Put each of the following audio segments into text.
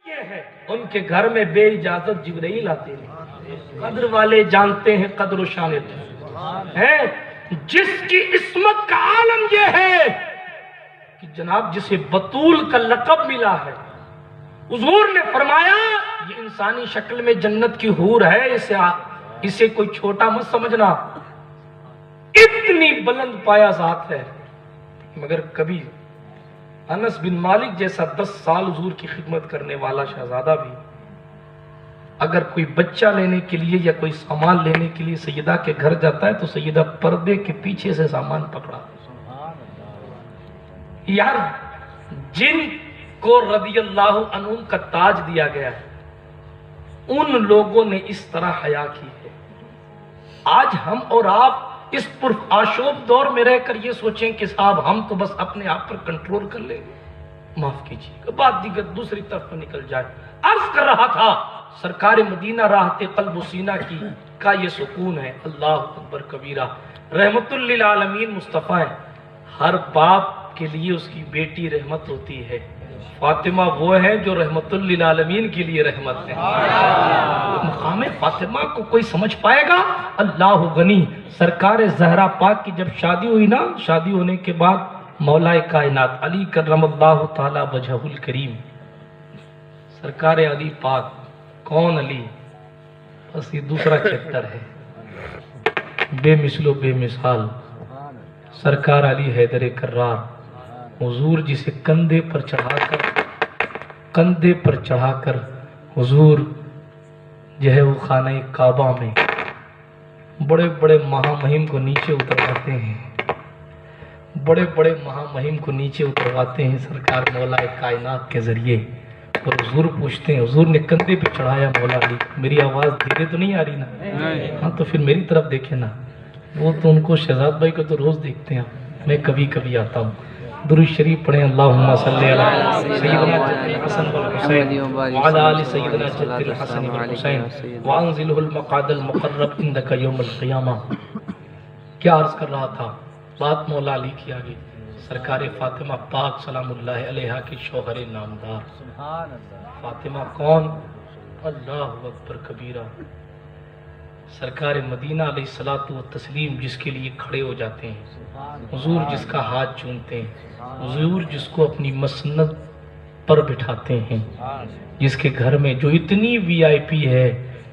یہ ہے ان کے گھر میں بے اجازت جبرائیل آتے ہیں. قدر والے جانتے ہیں قدر و شان ہے. جس کی عصمت کا عالم یہ ہے کہ جناب جسے بطول کا لقب ملا ہے، حضور نے فرمایا یہ انسانی شکل میں جنت کی حور ہے، اسے کوئی چھوٹا مت سمجھنا، اتنی بلند پایا ذات ہے. مگر کبھی انس بن مالک جیسا 10 سال حضور کی خدمت کرنے والا شہزادہ بھی اگر کوئی بچہ لینے کے لیے یا کوئی سامان لینے کے لیے سیدہ کے گھر جاتا ہے تو سیدہ پردے کے پیچھے سے سامان پکڑا. یار جن کو رضی اللہ عنہم کا تاج دیا گیا ہے ان لوگوں نے اس طرح حیا کی ہے. آج ہم اور آپ اس پرآشوب دور میں رہ کر یہ سوچیں کہ صاحب ہم تو بس اپنے آپ پر کنٹرول کر لیں گے، معاف کیجیے بات دیگر دوسری طرف نکل جائے. عرض کر رہا تھا سرکار مدینہ راحت قلب و سینہ کی کا یہ سکون ہے. اللہ اکبر کبیرہ. رحمت للعالمین مصطفیٰ ہیں. ہر باپ کے لیے اس کی بیٹی رحمت ہوتی ہے. فاطمہ وہ ہے جو رحمت للعالمین کے لیے رحمت ہے. مقام فاطمہ کو کوئی سمجھ پائے گا؟ اللہ غنی. سرکار زہرا پاک کی جب شادی ہوئی نا، شادی ہونے کے بعد مولا کائنات علی کرم اللہ تعالی وجہہ الکریم، سرکار علی پاک، کون علی؟ بس یہ دوسرا چیپٹر ہے. بے مثل و بے مثال سرکار علی حیدر کرار، حضور جسے کندھے پر چڑھا کر حضور جو ہے وہ خانہ کعبہ میں بڑے بڑے مہامہم کو نیچے اترواتے ہیں، بڑے بڑے مہامہم کو نیچے اترواتے ہیں سرکار مولا کائنات کے ذریعے. اور حضور پوچھتے ہیں، حضور نے کندھے پہ چڑھایا مولا علی. میری آواز دھیرے تو نہیں آ رہی نا؟ ہاں تو پھر میری طرف دیکھیں نا. وہ تو ان کو شہزاد بھائی کو تو روز دیکھتے ہیں، میں کبھی کبھی آتا ہوں. درود شریف پڑھیں. اللہم صلی علی سیدنا جد الحسن والحسین وعلی آل سیدنا جد الحسن والحسین وانزلہ المقعد المقرب عندک یوم القیامہ. کیا عرض کر رہا تھا؟ بات مولا علی کی آگے. سرکار فاطمہ پاک سلام اللہ علیہ کی شوہر نامدار. فاطمہ کون؟ اللہ اکبر کبیرہ. سرکار مدینہ علیہ الصلوۃ والتسلیم جس کے لیے کھڑے ہو جاتے ہیں، حضور جس کا ہاتھ چومتے ہیں، حضور جس کو اپنی مسند پر بٹھاتے ہیں، جس کے گھر میں جو اتنی وی آئی پی ہے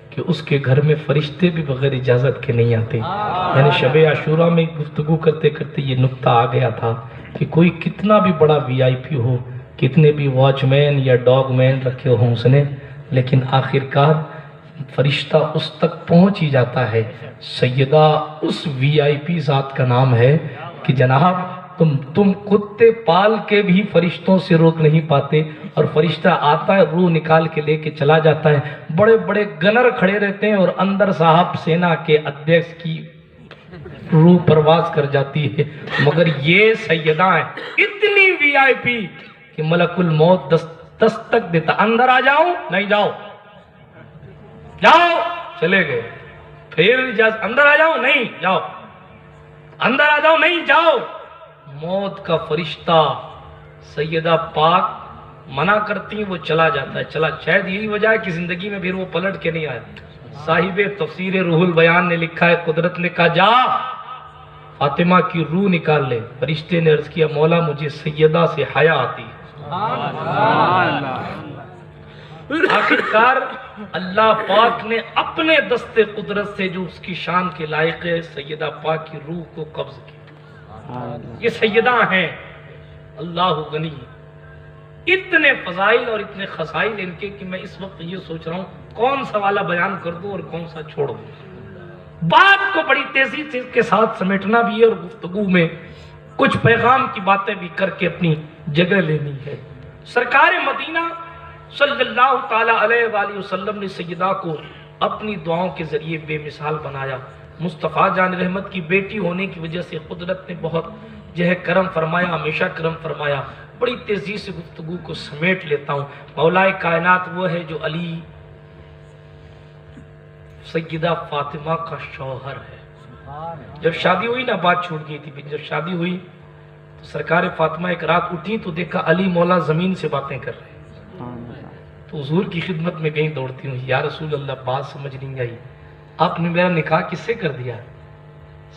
کہ اس کے گھر میں فرشتے بھی بغیر اجازت کے نہیں آتے. میں نے شب عاشوراء میں گفتگو کرتے کرتے یہ نقطہ آ گیا تھا کہ کوئی کتنا بھی بڑا وی آئی پی ہو، کتنے بھی واچ مین یا ڈاگ مین رکھے ہوں اس نے، لیکن آخرکار فرشتہ اس تک پہنچ ہی جاتا ہے. سیدہ اس وی آئی پی ذات کا نام ہے کہ جناب تم کتے پال کے بھی فرشتوں سے روک نہیں پاتے، اور فرشتہ آتا ہے روح نکال کے لے کے چلا جاتا ہے. بڑے بڑے گنر کھڑے رہتے ہیں اور اندر صاحب سینا کے ادھیکش کی روح پرواز کر جاتی ہے، مگر یہ سیدہ ہیں اتنی وی آئی پی کہ ملک الموت دستک دیتا. اندر آ جاؤ؟ نہیں. جاؤ چلے گئے. پھر اندر آ جاؤ؟ نہیں. جاؤ. اندر آ جاؤ؟ نہیں. جاؤ. موت کا فرشتہ سیدہ پاک منع کرتی وہ چلا جاتا ہے. چلا شاید یہی وجہ ہے کہ زندگی میں پھر وہ پلٹ کے نہیں آیا. صاحب تفسیر روح البیان نے لکھا ہے، قدرت نے کہا جا فاطمہ کی روح نکال لے. فرشتے نے عرض کیا مولا مجھے سیدہ سے حیا آتی ہے. آخرکار اللہ پاک نے اپنے دست قدرت سے جو اس کی شان کے لائق ہے سیدہ پاک کی روح کو قبض کیا. یہ سیدہ ہیں. اللہ غنی. اتنے فضائل اور اتنے خصائل ان کے کہ میں اس وقت یہ سوچ رہا ہوں کون سا والا بیان کر دوں اور کون سا چھوڑ دوں. بات کو بڑی تیزی سے کے ساتھ سمیٹنا بھی ہے اور گفتگو میں کچھ پیغام کی باتیں بھی کر کے اپنی جگہ لینی ہے. سرکار مدینہ صلی اللہ تعالی علیہ وآلہ وسلم نے سیدہ کو اپنی دعاؤں کے ذریعے بے مثال بنایا. مصطفیٰ جان رحمت کی بیٹی ہونے کی وجہ سے قدرت نے بہت جو ہے کرم فرمایا، ہمیشہ کرم فرمایا. بڑی تیزی سے گفتگو کو سمیٹ لیتا ہوں. مولا کائنات وہ ہے جو علی سیدہ فاطمہ کا شوہر ہے. جب شادی ہوئی نا بات چھوٹ گئی تھی. جب شادی ہوئی تو سرکار فاطمہ ایک رات اٹھی تو دیکھا علی مولا زمین سے باتیں کر رہے ہیں. تو تو حضور کی خدمت میں کہیں دوڑتی ہوں، یا رسول اللہ بات سمجھ نہیں آئی، آپ نے میرا نکاح کس سے کر دیا؟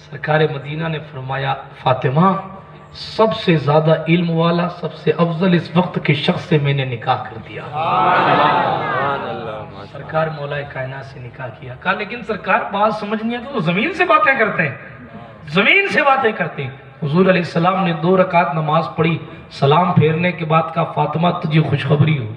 سرکار مدینہ نے فرمایا فاطمہ سب سے زیادہ علم والا، سب سے افضل اس وقت کے شخص سے میں نے نکاح کر دیا۔ سرکار مولا کائنات سے نکاح کیا۔ کہا لیکن سرکار بات سمجھ نہیں آتی تو زمین سے باتیں کرتے ہیں، زمین سے باتیں کرتے ہیں۔ حضور علیہ السلام نے 2 رکعت نماز پڑھی، سلام پھیرنے کے بعد کہا فاطمہ تجھے خوشخبری ہو،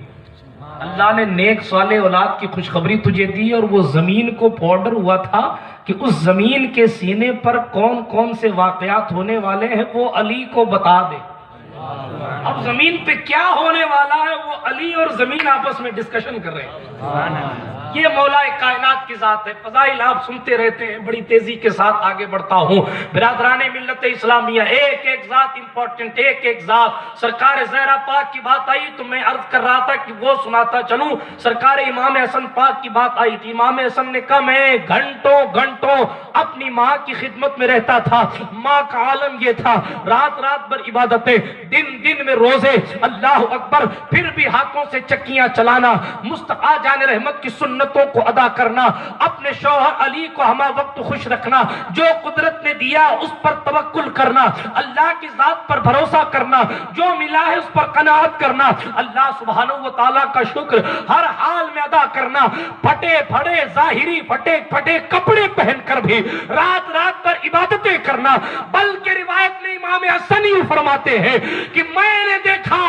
اللہ نے نیک صالح اولاد کی خوشخبری تجھے دی، اور وہ زمین کو آرڈر ہوا تھا کہ اس زمین کے سینے پر کون کون سے واقعات ہونے والے ہیں وہ علی کو بتا دے۔ اب زمین پہ کیا ہونے والا ہے وہ علی اور زمین آپس میں ڈسکشن کر رہے ہیں۔ یہ مولا کائنات کی ذات ہے۔ فضائل آپ سنتے رہتے ہیں، بڑی تیزی کے ساتھ آگے بڑھتا ہوں۔ برادران ملت اسلامیہ، ایک ایک ذات امپورٹنٹ، ایک ایک ذات۔ سرکار زہرا پاک کی بات آئی تو میں عرض کر رہا تھا کہ وہ سناتا چلوں۔ سرکار امام حسن پاک کی بات آئی تھی، امام حسن نے کہا میں گھنٹوں گھنٹوں اپنی ماں کی خدمت میں رہتا تھا، ماں کا عالم یہ تھا، رات رات بھر عبادتیں، دن دن میں روزے، اللہ اکبر، پھر بھی ہاتھوں سے چکیاں چلانا، مصطفیٰ جان رحمت کی سنتوں کو ادا کرنا، اپنے شوہر علی کو ہمہ وقت خوش رکھنا، جو قدرت نے دیا اس پر توکل کرنا، اللہ کی ذات پر بھروسہ کرنا، جو ملا ہے اس پر قناعت کرنا، اللہ سبحانہ و تعالیٰ کا شکر ہر حال میں ادا کرنا، پھٹے پھٹے ظاہری پھٹے پھٹے کپڑے پہن کر بھی رات رات پر عبادتیں کرنا۔ بلکہ روایت میں امام حسن ہی فرماتے ہیں کہ میں نے دیکھا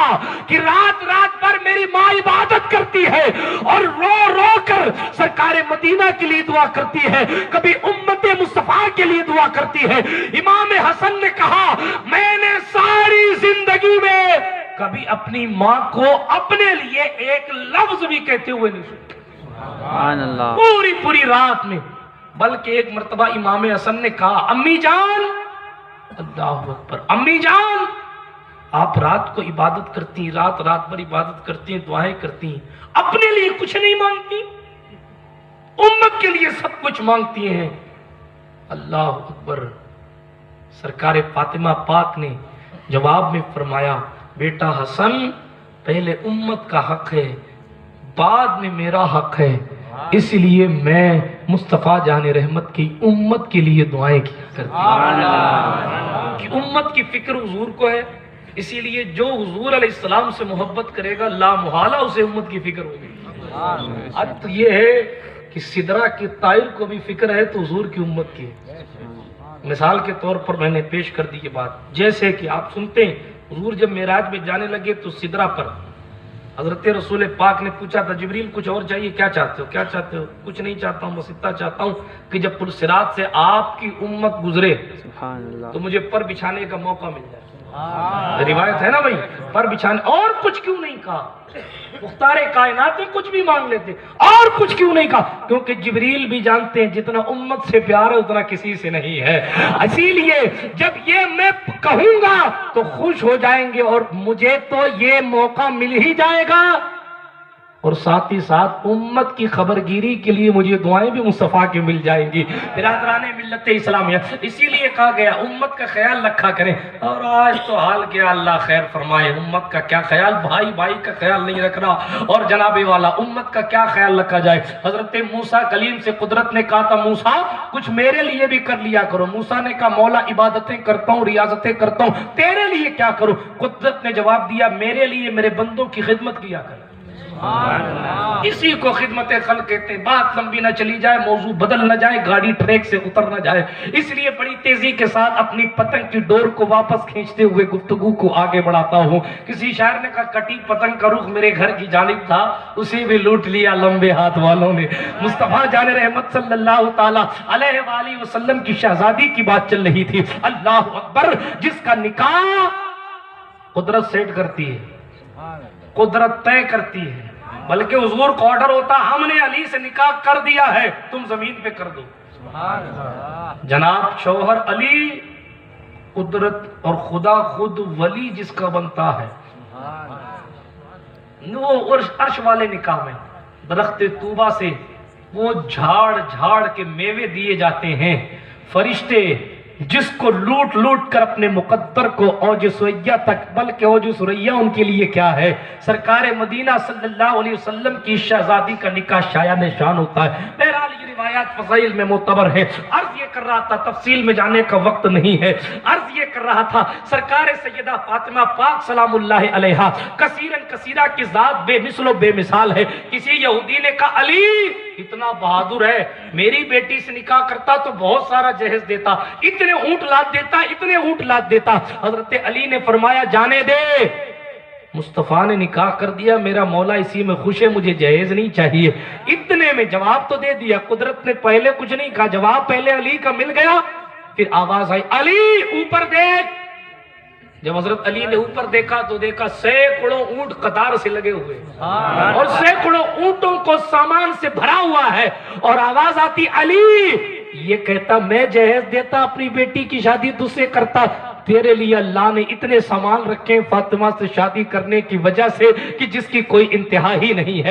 کہ رات رات پر میری ماں عبادت کرتی ہے اور رو رو کر سرکار مدینہ کے لیے دعا کرتی ہے، کبھی امت مصطفیٰ کے لیے دعا کرتی ہے۔ امام حسن نے کہا میں نے ساری زندگی میں کبھی اپنی ماں کو اپنے لیے ایک لفظ بھی کہتے ہوئے نہیں سنا، پوری پوری رات میں۔ بلکہ ایک مرتبہ امام حسن نے کہا امی جان، اللہ اکبر، امی جان آپ رات کو عبادت کرتی ہیں، رات رات بھر عبادت کرتی ہیں، دعائیں کرتی ہیں، اپنے لیے کچھ نہیں مانگتی، امت کے لیے سب کچھ مانگتی ہیں۔ اللہ اکبر۔ سرکار فاطمہ پاک نے جواب میں فرمایا بیٹا حسن پہلے امت کا حق ہے، بعد میں میرا حق ہے، اس لیے میں مصطفیٰ جان رحمت کی امت کے لیے دعائیں کیا کرتی ہوں کہ امت کی فکر حضور کو ہے، اسی لیے جو حضور علیہ السلام سے محبت کرے گا لا محالہ اسے امت کی فکر ہوگی۔ اب تو یہ ہے کہ سدرہ کی طائر کو بھی فکر ہے تو حضور کی امت کی ہے۔ مثال کے طور پر میں نے پیش کر دی یہ بات، جیسے کہ آپ سنتے ہیں حضور جب معراج میں جانے لگے تو سدرہ پر حضرت رسول پاک نے پوچھا تھا جبریل کچھ اور چاہیے، کیا چاہتے ہو؟ کیا چاہتے ہو؟ کچھ نہیں چاہتا ہوں، بس اتنا چاہتا ہوں کہ جب پرصراط سے آپ کی امت گزرے تو مجھے پر بچھانے کا موقع مل جائے۔ روایت ہے نا بھائی، پر بچھانے، اور کچھ کیوں نہیں کہا؟ مختار کائنات میں کچھ بھی مانگ لیتے، اور کچھ کیوں نہیں کہا؟ کیونکہ جبریل بھی جانتے ہیں جتنا امت سے پیار ہے اتنا کسی سے نہیں ہے، اسی لیے جب یہ میں کہوں گا تو خوش ہو جائیں گے اور مجھے تو یہ موقع مل ہی جائے گا، اور ساتھ ہی ساتھ امت کی خبرگیری کے لیے مجھے دعائیں بھی مصطفیٰ کی مل جائیں گی۔ برادران ملت اسلامیہ، اسی لیے کہا گیا امت کا خیال رکھا کریں، اور آج تو حال کیا اللہ خیر فرمائے، امت کا کیا خیال، بھائی بھائی کا خیال نہیں رکھ رہا، اور جناب والا امت کا کیا خیال رکھا جائے۔ حضرت موسیٰ کلیم سے قدرت نے کہا تھا موسیٰ کچھ میرے لیے بھی کر لیا کرو، موسیٰ نے کہا مولا عبادتیں کرتا ہوں، ریاضتیں کرتا ہوں، تیرے لیے کیا کروں؟ قدرت نے جواب دیا میرے لیے میرے بندوں کی خدمت کیا کر۔ اسی کو خدمت خلق کہتے ہیں۔ بات لمبی نہ چلی جائے، موضوع بدل نہ جائے، گاڑی ٹریک سے اتر نہ جائے، اس لیے بڑی تیزی کے ساتھ اپنی پتنگ کی ڈور کو واپس کھینچتے ہوئے گفتگو کو آگے بڑھاتا ہوں۔ کسی شاعر نے کہا کٹی پتنگ کا رخ میرے گھر کی جانب تھا، اسے بھی لوٹ لیا لمبے ہاتھ والوں نے۔ مصطفیٰ جان رحمت صلی اللہ تعالی علیہ وآلہ وسلم کی شہزادی کی بات چل رہی تھی، اللہ اکبر، جس کا نکاح قدرت سیٹ کرتی ہے، قدرت طے کرتی ہے، بلکہ حضور کو آرڈر ہوتا ہم نے علی سے نکاح کر دیا ہے تم زمین پہ کر دو۔ جناب شوہر علی، قدرت اور خدا خود ولی جس کا بنتا ہے، وہ عرش والے نکاح میں درخت طوبہ سے وہ جھاڑ جھاڑ کے میوے دیے جاتے ہیں، فرشتے جس کو لوٹ لوٹ کر اپنے مقدر کو اوج سریا تک، بلکہ اوج سریا ان کے لیے کیا ہے، سرکار مدینہ صلی اللہ علیہ وسلم کی شہزادی کا نکاح شایع نشان ہوتا ہے۔ بہرحال یہ روایات فضائل میں معتبر ہے۔ عرض یہ کر رہا تھا، تفصیل میں جانے کا وقت نہیں ہے، عرض یہ کر رہا تھا سرکار سیدہ فاطمہ پاک سلام اللہ علیہا کثیرن کثیرہ کی ذات بے مثل و بے مثال ہے۔ کسی یہودی نے کہا علی اتنا بہادر ہے، میری بیٹی سے نکاح کرتا تو بہت سارا جہیز دیتا، اتنے اونٹ لاد دیتا، اتنے اونٹ لاد دیتا۔ حضرت علی نے فرمایا جانے دے، مصطفیٰ نے نکاح کر دیا، میرا مولا اسی میں خوش ہے، مجھے جہیز نہیں چاہیے۔ اتنے میں جواب تو دے دیا، قدرت نے پہلے کچھ نہیں کہا، جواب پہلے علی کا مل گیا۔ پھر آواز آئی علی اوپر دیکھ۔ جب حضرت علی نے اوپر دیکھا تو دیکھا سینکڑوں اونٹ قطار سے لگے ہوئے اور سینکڑوں اونٹوں کو سامان سے بھرا ہوا ہے، اور آواز آتی علی، یہ کہتا میں جہیز دیتا اپنی بیٹی کی شادی تجھ سے کرتا، تیرے لیے اللہ نے اتنے سامان رکھے فاطمہ سے شادی کرنے کی وجہ سے کہ جس کی کوئی انتہا ہی نہیں ہے۔